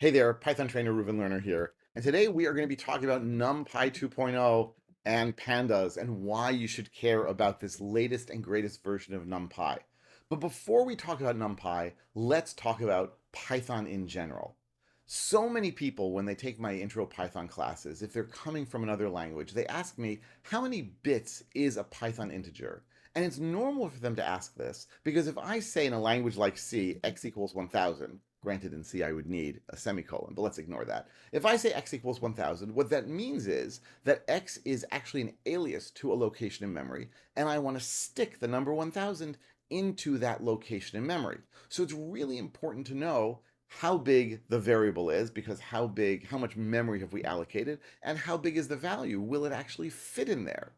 Hey there, Python trainer Reuven Lerner here, and today we are going to be talking about NumPy 2.0 and Pandas and why you should care about this latest and greatest version of NumPy. But before we talk about NumPy, let's talk about Python in general. So many people, when they take my intro Python classes, if they're coming from another language, they ask me, how many bits is a Python integer? And it's normal for them to ask this because if I say in a language like C, x equals 1000, granted in C I would need a semicolon, but let's ignore that. If I say x equals 1000, what that means is that x is actually an alias to a location in memory, and I want to stick the number 1000 into that location in memory. So it's really important to know how big the variable is, because how much memory have we allocated, and how big is the value? Will it actually fit in there?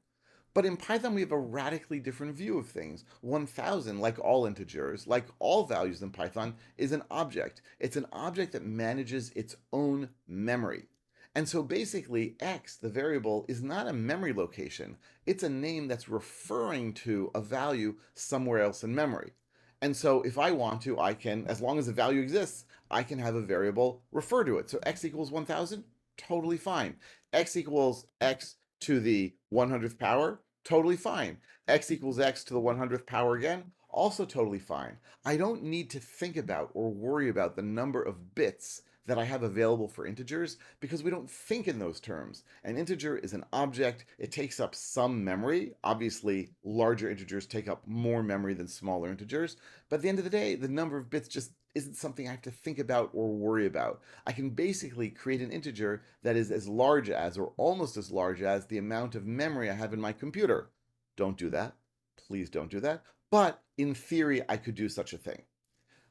But in Python, we have a radically different view of things. 1000, like all integers, like all values in Python, is an object. It's an object that manages its own memory. And so basically, x, the variable, is not a memory location. It's a name that's referring to a value somewhere else in memory. And so if I want to, I can, as long as the value exists, I can have a variable refer to it. So x equals 1000, totally fine. X equals x to the 100th power, totally fine. X equals x to the 100th power again, also totally fine. I don't need to think about or worry about the number of bits that I have available for integers because we don't think in those terms. An integer is an object. It takes up some memory. Obviously, larger integers take up more memory than smaller integers. But at the end of the day, the number of bits just isn't something I have to think about or worry about. I can basically create an integer that is as large as or almost as large as the amount of memory I have in my computer. Don't do that. Please don't do that. But in theory, I could do such a thing.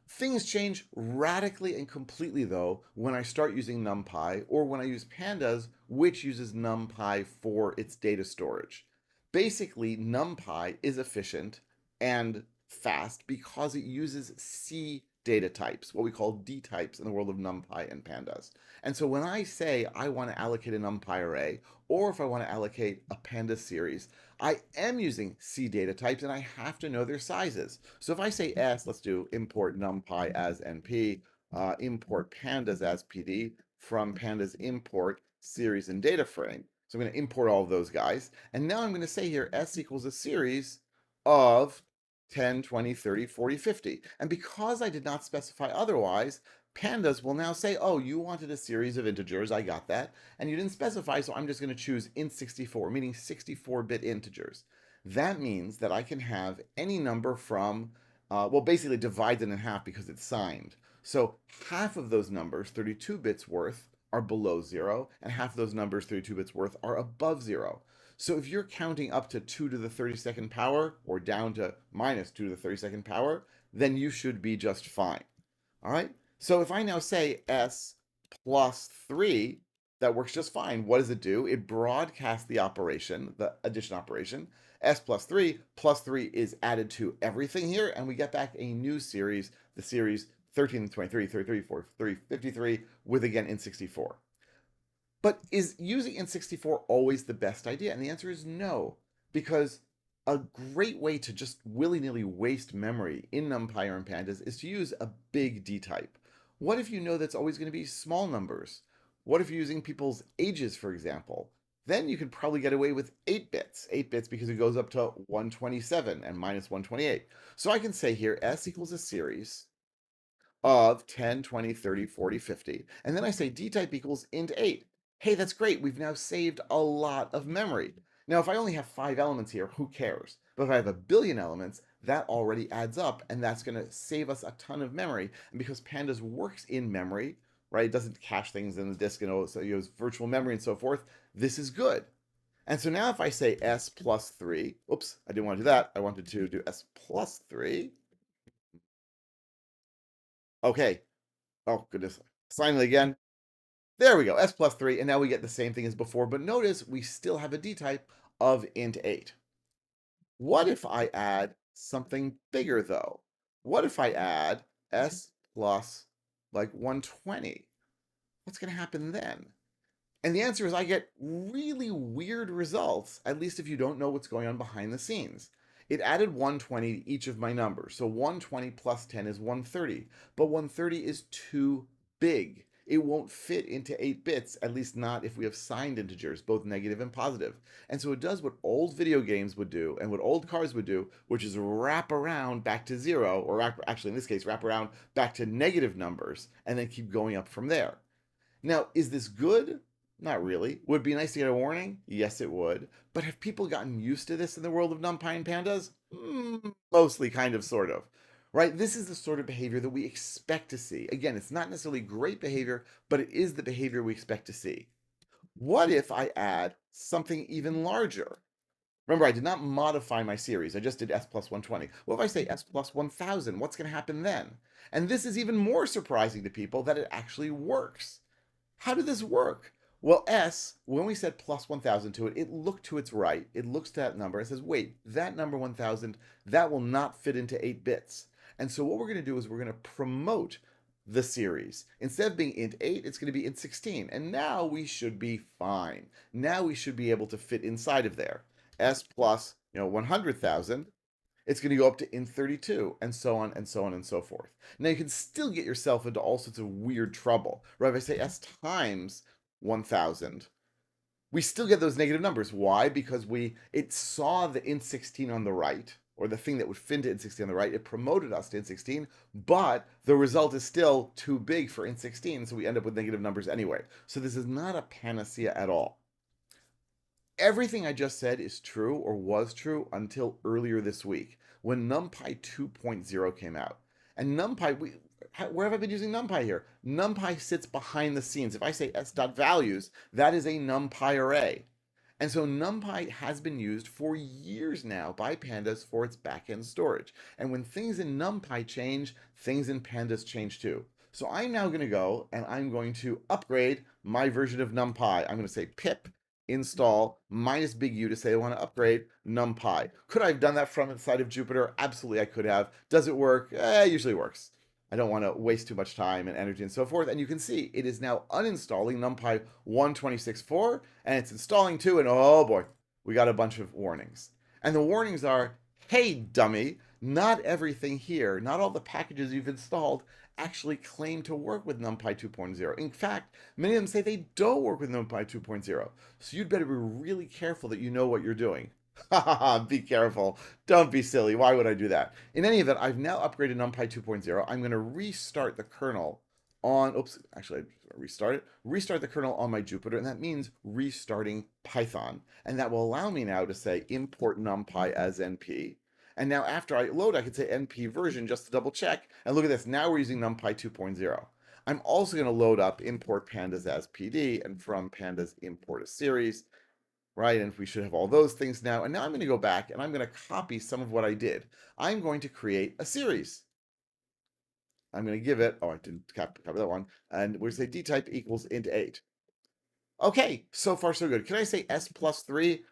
Things change radically and completely, though, when I start using NumPy or when I use Pandas, which uses NumPy for its data storage. Basically, NumPy is efficient and fast because it uses C data types, what we call dtypes in the world of NumPy and Pandas. And so when I say I want to allocate a NumPy array, or if I want to allocate a Pandas series, I am using C data types and I have to know their sizes. So if I say S, let's do import NumPy as NP, import Pandas as PD from Pandas import series and data frame. So I'm going to import all of those guys. And now I'm going to say here S equals a series of 10, 20, 30, 40, 50. And because I did not specify otherwise, Pandas will now say, oh, you wanted a series of integers, I got that, and you didn't specify, so I'm just going to choose int64, meaning 64-bit integers. That means that I can have any number from, well, basically divide it in half because it's signed. So half of those numbers, 32 bits worth, are below 0, and half of those numbers, 32 bits worth, are above 0. So if you're counting up to 2 to the 32nd power, or down to minus 2 to the 32nd power, then you should be just fine. All right? So if I now say s plus 3, that works just fine. What does it do? It broadcasts the operation, the addition operation. S plus 3 is added to everything here, and we get back a new series, the series 13, 23, 33, 43, 53, with again int64. But is using int64 always the best idea? And the answer is no, because a great way to just willy-nilly waste memory in NumPy or in Pandas is to use a big dtype. What if you know that's always going to be small numbers? What if you're using people's ages, for example? Then you could probably get away with 8 bits. 8 bits because it goes up to 127 and minus 128. So I can say here s equals a series of 10, 20, 30, 40, 50. And then I say dtype equals int 8. Hey, that's great. We've now saved a lot of memory. Now, if I only have 5 elements here, who cares? But if I have a billion elements, that already adds up, and that's going to save us a ton of memory. And because Pandas works in memory, right, it doesn't cache things in the disk, and so you use virtual memory and so forth, this is good. And so now if I say s plus 3, oops, I didn't want to do that. I wanted to do s plus 3. Okay. Oh, goodness. Sign it again. There we go, s plus 3, and now we get the same thing as before, but notice we still have a dtype of int 8. What if I add something bigger, though? What if I add s plus, like, 120? What's going to happen then? And the answer is I get really weird results, at least if you don't know what's going on behind the scenes. It added 120 to each of my numbers, so 120 plus 10 is 130, but 130 is too big. it won't fit into 8 bits, at least not if we have signed integers, both negative and positive. And so it does what old video games would do and what old cars would do, which is wrap around back to 0, or actually in this case, wrap around back to negative numbers, and then keep going up from there. Now, is this good? Not really. Would it be nice to get a warning? Yes, it would. But have people gotten used to this in the world of NumPy and Pandas? Mostly, kind of, sort of. Right? This is the sort of behavior that we expect to see. Again, it's not necessarily great behavior, but it is the behavior we expect to see. What if I add something even larger? Remember, I did not modify my series. I just did s plus 120. What if I say s plus 1000? What's going to happen then? And this is even more surprising to people that it actually works. How did this work? Well, S, when we said plus 1000 to it, it looked to its right. It looks to that number and says, wait, that number 1000, that will not fit into 8 bits. And so what we're going to do is we're going to promote the series. Instead of being int 8, it's going to be int 16. And now we should be fine. Now we should be able to fit inside of there. S plus, 100,000, it's going to go up to int 32, and so on, and so on, and so forth. Now, you can still get yourself into all sorts of weird trouble, right? If I say s times 1,000, we still get those negative numbers. Why? Because it saw the int 16 on the right, or the thing that would fit into int 16 on the right. It promoted us to int 16, but the result is still too big for int 16, so we end up with negative numbers anyway. So this is not a panacea at all. Everything I just said is true or was true until earlier this week when NumPy 2.0 came out. And NumPy, where have I been using NumPy here? NumPy sits behind the scenes. If I say s.values, that is a NumPy array. And so NumPy has been used for years now by Pandas for its backend storage. And when things in NumPy change, things in Pandas change too. So I'm now going to go and I'm going to upgrade my version of NumPy. I'm going to say pip install minus big U to say I want to upgrade NumPy. Could I have done that from inside of Jupyter? Absolutely, I could have. Does it work? It usually works. I don't want to waste too much time and energy and so forth. And you can see it is now uninstalling NumPy 126.4, and it's installing 2, and oh boy, we got a bunch of warnings. And the warnings are, hey, dummy, not everything here, not all the packages you've installed actually claim to work with NumPy 2.0. In fact, many of them say they don't work with NumPy 2.0. So you'd better be really careful that you know what you're doing. Be careful. Don't be silly. Why would I do that? In any event, I've now upgraded NumPy 2.0. I'm going to restart the kernel on, actually, restart the kernel on my Jupyter, and that means restarting Python. And that will allow me now to say import NumPy as NP. And now after I load, I can say NP version just to double check. And look at this. Now we're using NumPy 2.0. I'm also going to load up import pandas as PD, and from pandas import a series, right? And we should have all those things now. And now I'm going to go back and I'm going to copy some of what I did. I'm going to create a series. I'm going to give it, I didn't copy that one. And we're going to say dtype equals int 8. Okay, so far so good. Can I say s plus 3?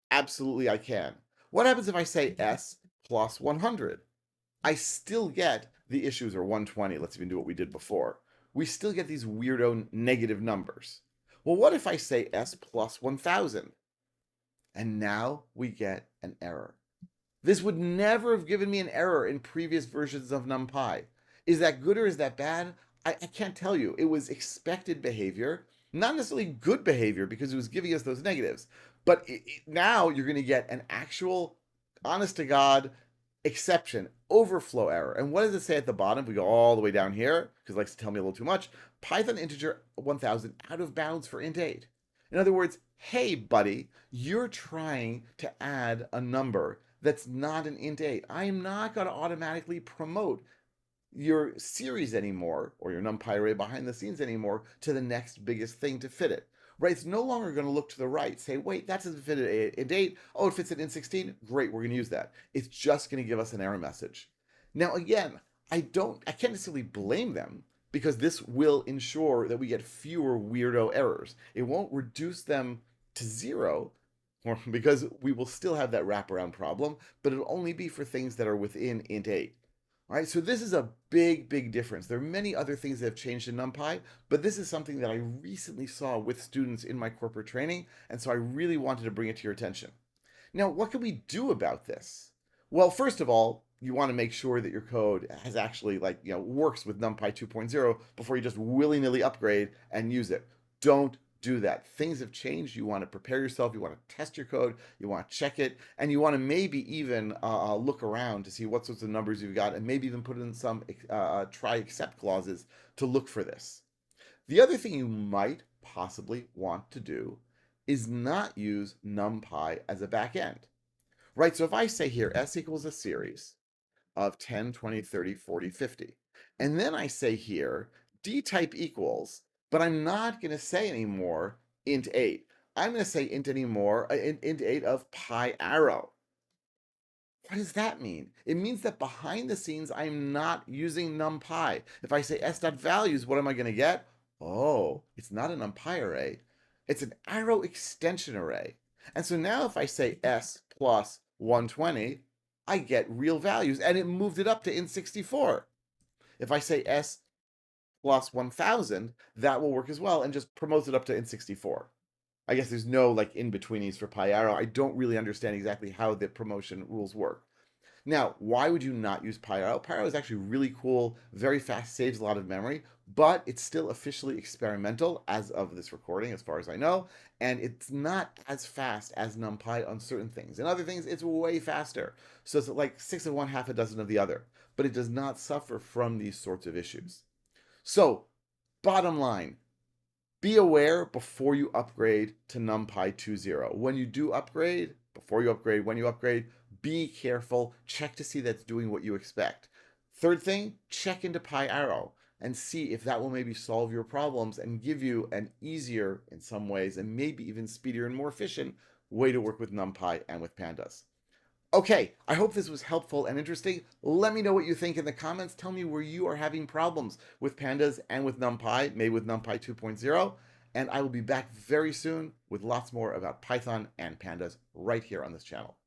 Absolutely I can. What happens if I say s plus 100? I still get the issues, or 120. Let's even do what we did before. We still get these weirdo negative numbers. Well, what if I say s plus 1000? And now we get an error. This would never have given me an error in previous versions of NumPy. Is that good or is that bad? I can't tell you. It was expected behavior, not necessarily good behavior because it was giving us those negatives. But now you're going to get an actual, honest to God, exception, overflow error. And what does it say at the bottom? If we go all the way down here, because it likes to tell me a little too much, Python integer 1000 out of bounds for int 8. In other words, hey, buddy, you're trying to add a number that's not an int 8. I am not going to automatically promote your series anymore, or your NumPy array behind the scenes anymore, to the next biggest thing to fit it. Right? It's no longer going to look to the right, say, wait, that doesn't fit int 8. Oh, it fits in int 16. Great, we're going to use that. It's just going to give us an error message. Now, again, I can't necessarily blame them, because this will ensure that we get fewer weirdo errors. It won't reduce them to 0, because we will still have that wraparound problem, but it'll only be for things that are within int 8. All right, so this is a big, big difference. There are many other things that have changed in NumPy, but this is something that I recently saw with students in my corporate training, and so I really wanted to bring it to your attention. Now, what can we do about this? Well, first of all, you want to make sure that your code has actually works with NumPy 2.0 before you just willy-nilly upgrade and use it. Don't do that. Things have changed. You want to prepare yourself. You want to test your code. You want to check it, and you want to maybe even look around to see what sorts of numbers you've got, and maybe even put in some try except clauses to look for this. The other thing you might possibly want to do is not use NumPy as a backend, right? So if I say here s equals a series of 10, 20, 30, 40, 50. And then I say here, dtype equals, but I'm not going to say anymore int 8. I'm going to say int 8 of pi arrow. What does that mean? It means that behind the scenes, I'm not using NumPy. If I say s.values, what am I going to get? Oh, it's not a NumPy array. It's an arrow extension array. And so now if I say s plus 120, I get real values, and it moved it up to int64. If I say s plus 1000, that will work as well, and just promotes it up to int64. I guess there's no in-betweenies for pi arrow. I don't really understand exactly how the promotion rules work. Now, why would you not use pi arrow? Pi arrow is actually really cool, very fast, saves a lot of memory, but it's still officially experimental as of this recording, as far as I know, and it's not as fast as NumPy on certain things. And other things, it's way faster. So it's like 6 of one, half a dozen of the other, but it does not suffer from these sorts of issues. So, bottom line, be aware before you upgrade to NumPy 2.0. When you do upgrade, before you upgrade, when you upgrade, be careful. Check to see that's doing what you expect. Third thing, check into pi arrow and see if that will maybe solve your problems and give you an easier, in some ways, and maybe even speedier and more efficient way to work with NumPy and with Pandas. Okay, I hope this was helpful and interesting. Let me know what you think in the comments. Tell me where you are having problems with Pandas and with NumPy, maybe with NumPy 2.0. And I will be back very soon with lots more about Python and Pandas right here on this channel.